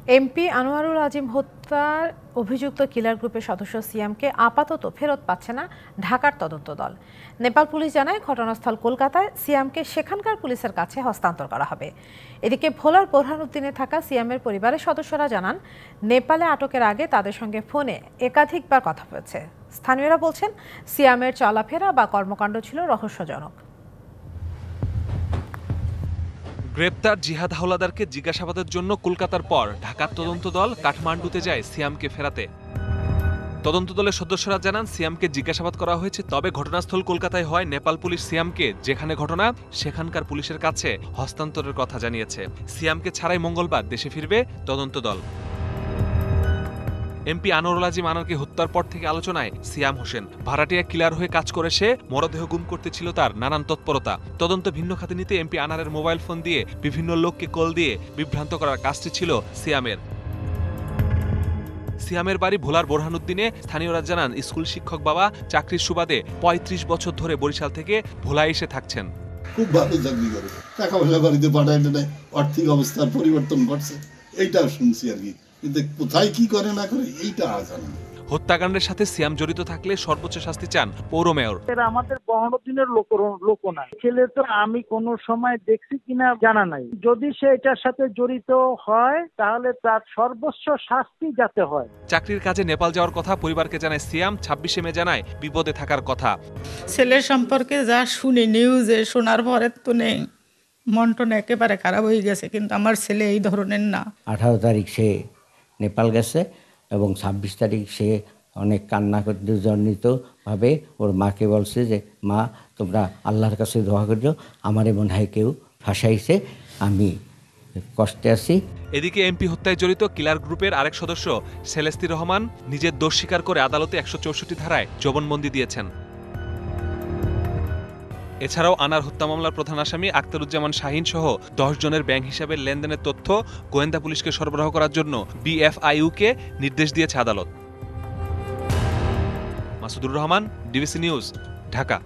MP Anwarul Azim হত্যার অভিযুক্ত কিলার গ্রুপের সদস্য সিয়ামকে আপাতত ফেরত পাচ্ছে না ঢাকার তদন্ত দল। নেপাল পুলিশ জানায় ঘটনাস্থল কলকাতায়, সিয়ামকে সেখানকার পুলিশের কাছে হস্তান্তর করা হবে। এদিকে ভোলার বোরহানউদ্দিনে থাকা সিয়ামের পরিবারের সদস্যরা জানান, নেপালে আটকের আগে তাদের সঙ্গে ফোনে একাধিকবার কথা হয়েছে। স্থানীয়রা বলছেন, সিয়ামের চলাফেরা বা কর্মকাণ্ড ছিল রহস্যজনক। গ্রেপ্তার জিহাদ হাওলাদারকে জিজ্ঞাসাবাদের জন্য কলকাতার পর ঢাকার তদন্ত দল কাঠমান্ডুতে যায় সিয়ামকে ফেরাতে। তদন্ত দলের সদস্যরা জানান, সিয়ামকে জিজ্ঞাসাবাদ করা হয়েছে, তবে ঘটনাস্থল কলকাতায় হয় নেপাল পুলিশ সিয়ামকে যেখানে ঘটনা সেখানকার পুলিশের কাছে হস্তান্তরের কথা জানিয়েছে। সিয়ামকে ছাড়াই মঙ্গলবার দেশে ফিরবে তদন্ত দল। এমপি আনোয়ারুল আজিম আনারকে হত্যার পর থেকে আলোচনায় সিয়াম হোসেন। ভাড়াটিয়া কিলার হয়ে কাজ করে সে মরদেহ গুম করতে ছিল তার নানান তৎপরতা। তদন্ত ভিন্ন খাতে নিতে এমপি আনারের মোবাইল ফোন দিয়ে বিভিন্ন লোককে কল দিয়ে বিভ্রান্ত করার কাজটি ছিল সিয়ামের। সিয়ামের বাড়ি ভোলার বোরহানউদ্দিনে। স্থানীয়রা জানান, স্কুল শিক্ষক বাবা চাকরির সুবাদে ৩৫ বছর ধরে বরিশাল থেকে ভোলায় এসে থাকছেন। খুব ভালো চাকরি করে, টাকা পয়সা বাড়িতে পাঠায় নেয়, আর্থিক অবস্থার পরিবর্তন ঘটছে, এইটাও শুনছি আর কি। কিন্তু কোথায় কি করে না করে এইটা জানা না। হত্যাকাণ্ডের সাথে সিয়াম জড়িত থাকলে সর্বোচ্চ শাস্তি চান পৌর মেয়র। আমাদের বোরহানউদ্দিনের লোক না, ছেলে তো আমি কোনো সময় দেখছি কিনা জানা নাই। যদি সে এটার সাথে জড়িত হয় তাহলে তার সর্বোচ্চ শাস্তি যাতে হয়। চাকরির কাজে নেপাল যাওয়ার কথা পরিবারকে জানায় সিয়াম। ২৬শে মে জানায় বিপদে থাকার কথা। ছেলের সম্পর্কে যা শুনি নিউজে, শোনার পরে তো নেই, মনটন একেবারে খারাপ হয়ে গেছে। কিন্তু আমার ছেলে এই ধরনের না। 18 তারিখ সে নেপাল গেছে এবং 26 তারিখ সে অনেক কান্না করতে জনিতভাবে ওর মাকে বলছে যে, মা তোমরা আল্লাহর কাছে দোয়া করিও, আমার মনে হয় কেউ ফাঁসাইছে, আমি কষ্টে আছি। এদিকে এমপি হত্যায় জড়িত কিলার গ্রুপের আরেক সদস্য সেলেস্তি রহমান নিজের দোষ স্বীকার করে আদালতে ১৬৪ ধারায় জবানবন্দি দিয়েছেন। এছাড়াও আনার হত্যা মামলার প্রধান আসামি আখতারুজ্জামান শাহিন সহ ১০ জনের ব্যাংক হিসাবের লেনদেনের তথ্য গোয়েন্দা পুলিশকে সরবরাহ করার জন্য বিএফআইইউকে নির্দেশ দিয়েছে আদালত। Masudur Rahman, DBC news, Dhaka.